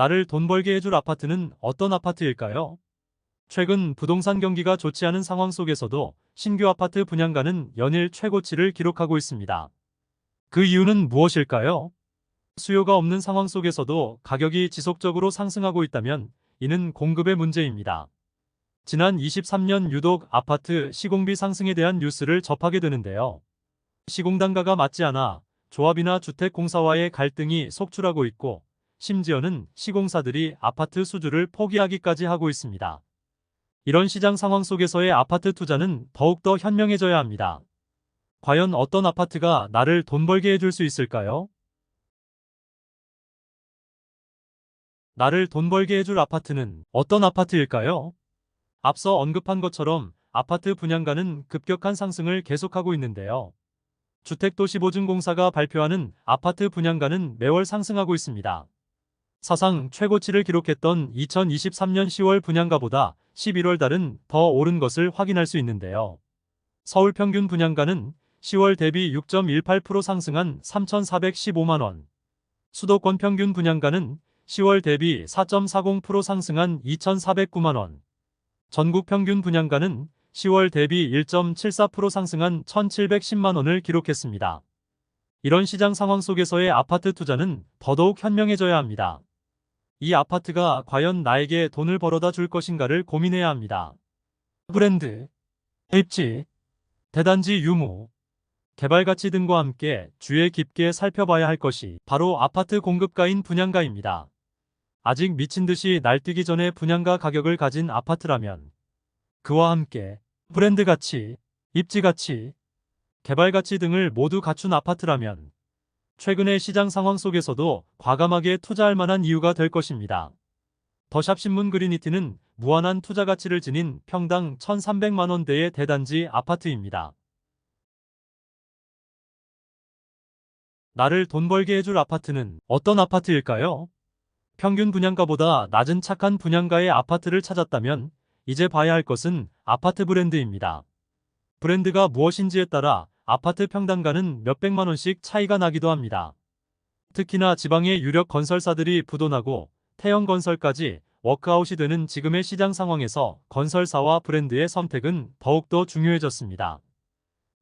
나를 돈 벌게 해줄 아파트는 어떤 아파트일까요? 최근 부동산 경기가 좋지 않은 상황 속에서도 신규 아파트 분양가는 연일 최고치를 기록하고 있습니다. 그 이유는 무엇일까요? 수요가 없는 상황 속에서도 가격이 지속적으로 상승하고 있다면 이는 공급의 문제입니다. 지난 23년 유독 아파트 시공비 상승에 대한 뉴스를 접하게 되는데요. 시공단가가 맞지 않아 조합이나 주택공사와의 갈등이 속출하고 있고, 심지어는 시공사들이 아파트 수주를 포기하기까지 하고 있습니다. 이런 시장 상황 속에서의 아파트 투자는 더욱더 현명해져야 합니다. 과연 어떤 아파트가 나를 돈 벌게 해줄 수 있을까요? 나를 돈 벌게 해줄 아파트는 어떤 아파트일까요? 앞서 언급한 것처럼 아파트 분양가는 급격한 상승을 계속하고 있는데요. 주택도시보증공사가 발표하는 아파트 분양가는 매월 상승하고 있습니다. 사상 최고치를 기록했던 2023년 10월 분양가보다 11월 달은 더 오른 것을 확인할 수 있는데요. 서울 평균 분양가는 10월 대비 6.18% 상승한 3,415만 원, 수도권 평균 분양가는 10월 대비 4.40% 상승한 2,409만 원, 전국 평균 분양가는 10월 대비 1.74% 상승한 1,710만 원을 기록했습니다. 이런 시장 상황 속에서의 아파트 투자는 더더욱 현명해져야 합니다. 이 아파트가 과연 나에게 돈을 벌어다 줄 것인가를 고민해야 합니다. 브랜드, 입지, 대단지 유무, 개발 가치 등과 함께 주의 깊게 살펴봐야 할 것이 바로 아파트 공급가인 분양가입니다. 아직 미친 듯이 날뛰기 전에 분양가 가격을 가진 아파트라면, 그와 함께 브랜드 가치, 입지 가치, 개발 가치 등을 모두 갖춘 아파트라면 최근의 시장 상황 속에서도 과감하게 투자할 만한 이유가 될 것입니다. 더샵 신문 그리니티는 무한한 투자 가치를 지닌 평당 1,300만 원대의 대단지 아파트입니다. 나를 돈 벌게 해줄 아파트는 어떤 아파트일까요? 평균 분양가보다 낮은 착한 분양가의 아파트를 찾았다면 이제 봐야 할 것은 아파트 브랜드입니다. 브랜드가 무엇인지에 따라 아파트 평당가는 몇백만 원씩 차이가 나기도 합니다. 특히나 지방의 유력 건설사들이 부도나고 태형건설까지 워크아웃이 되는 지금의 시장 상황에서 건설사와 브랜드의 선택은 더욱더 중요해졌습니다.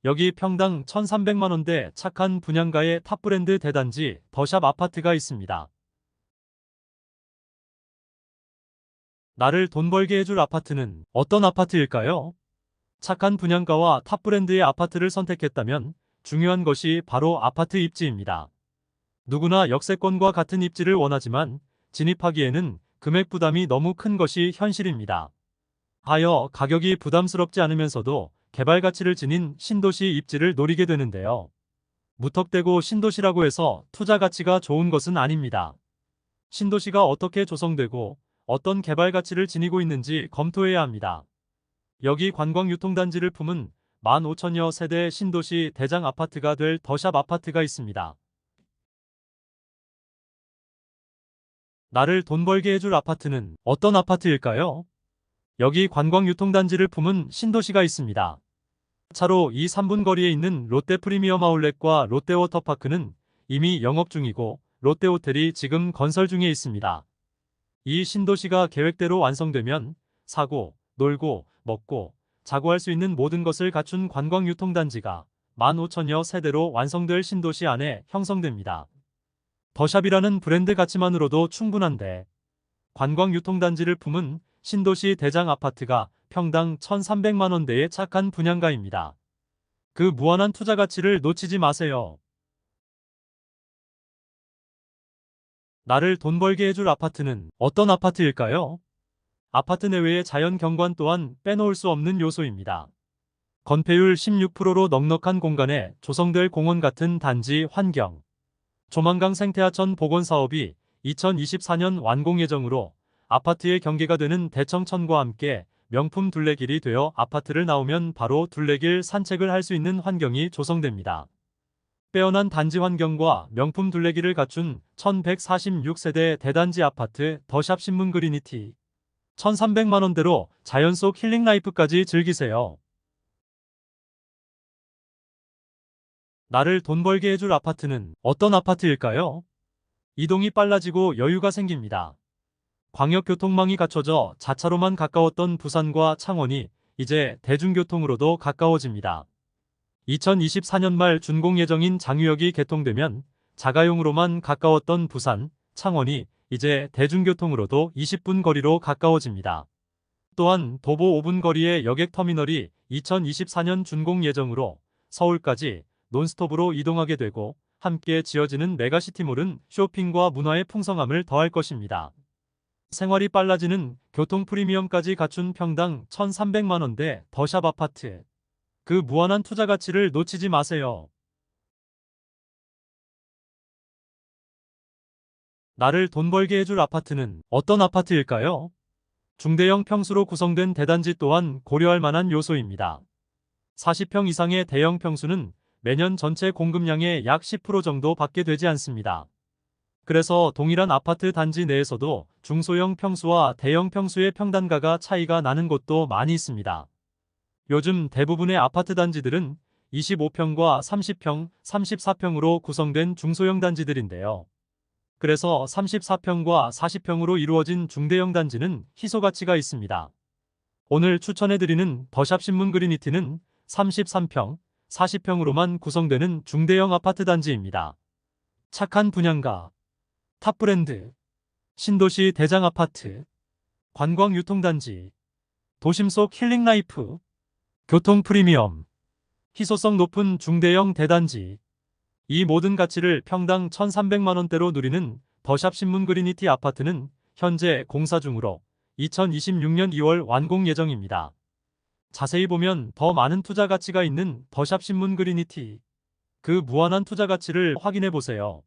여기 평당 1,300만 원대 착한 분양가의 탑브랜드 대단지 더샵 아파트가 있습니다. 나를 돈 벌게 해줄 아파트는 어떤 아파트일까요? 착한 분양가와 탑브랜드의 아파트를 선택했다면 중요한 것이 바로 아파트 입지입니다. 누구나 역세권과 같은 입지를 원하지만 진입하기에는 금액 부담이 너무 큰 것이 현실입니다. 하여 가격이 부담스럽지 않으면서도 개발 가치를 지닌 신도시 입지를 노리게 되는데요. 무턱대고 신도시라고 해서 투자 가치가 좋은 것은 아닙니다. 신도시가 어떻게 조성되고 어떤 개발 가치를 지니고 있는지 검토해야 합니다. 여기 관광유통단지를 품은 15,000여 세대의 신도시 대장 아파트가 될 더샵 아파트가 있습니다. 나를 돈 벌게 해줄 아파트는 어떤 아파트일까요? 여기 관광유통단지를 품은 신도시가 있습니다. 차로 2, 3분 거리에 있는 롯데 프리미엄 아울렛과 롯데워터파크는 이미 영업 중이고 롯데호텔이 지금 건설 중에 있습니다. 이 신도시가 계획대로 완성되면 사고, 놀고, 먹고, 자고 할 수 있는 모든 것을 갖춘 관광유통단지가 15,000여 세대로 완성될 신도시 안에 형성됩니다. 더샵이라는 브랜드 가치만으로도 충분한데 관광유통단지를 품은 신도시 대장 아파트가 평당 1,300만 원대의 착한 분양가입니다. 그 무한한 투자 가치를 놓치지 마세요. 나를 돈 벌게 해줄 아파트는 어떤 아파트일까요? 아파트 내외의 자연 경관 또한 빼놓을 수 없는 요소입니다. 건폐율 16%로 넉넉한 공간에 조성될 공원 같은 단지 환경. 조만강 생태하천 복원 사업이 2024년 완공 예정으로 아파트의 경계가 되는 대청천과 함께 명품 둘레길이 되어 아파트를 나오면 바로 둘레길 산책을 할 수 있는 환경이 조성됩니다. 빼어난 단지 환경과 명품 둘레길을 갖춘 1146세대 대단지 아파트 더샵 신문 그리니티. 1,300만 원대로 자연 속 힐링 라이프까지 즐기세요. 나를 돈 벌게 해줄 아파트는 어떤 아파트일까요? 이동이 빨라지고 여유가 생깁니다. 광역교통망이 갖춰져 자차로만 가까웠던 부산과 창원이 이제 대중교통으로도 가까워집니다. 2024년 말 준공 예정인 장유역이 개통되면 자가용으로만 가까웠던 부산, 창원이 이제 대중교통으로도 20분 거리로 가까워집니다. 또한 도보 5분 거리의 여객터미널이 2024년 준공 예정으로 서울까지 논스톱으로 이동하게 되고 함께 지어지는 메가시티몰은 쇼핑과 문화의 풍성함을 더할 것입니다. 생활이 빨라지는 교통 프리미엄까지 갖춘 평당 1,300만 원대 더샵 아파트. 그 무한한 투자 가치를 놓치지 마세요. 나를 돈 벌게 해줄 아파트는 어떤 아파트일까요? 중대형 평수로 구성된 대단지 또한 고려할 만한 요소입니다. 40평 이상의 대형 평수는 매년 전체 공급량의 약 10% 정도 밖에 되지 않습니다. 그래서 동일한 아파트 단지 내에서도 중소형 평수와 대형 평수의 평단가가 차이가 나는 곳도 많이 있습니다. 요즘 대부분의 아파트 단지들은 25평과 30평, 34평으로 구성된 중소형 단지들인데요. 그래서 34평과 40평으로 이루어진 중대형 단지는 희소 가치가 있습니다. 오늘 추천해드리는 더샵 신문 그리니티는 33평, 40평으로만 구성되는 중대형 아파트 단지입니다. 착한 분양가, 탑브랜드, 신도시 대장 아파트, 관광 유통단지, 도심 속 힐링 라이프, 교통 프리미엄, 희소성 높은 중대형 대단지. 이 모든 가치를 평당 1,300만 원대로 누리는 더샵 신문 그리니티 아파트는 현재 공사 중으로 2026년 2월 완공 예정입니다. 자세히 보면 더 많은 투자 가치가 있는 더샵 신문 그리니티. 그 무한한 투자 가치를 확인해 보세요.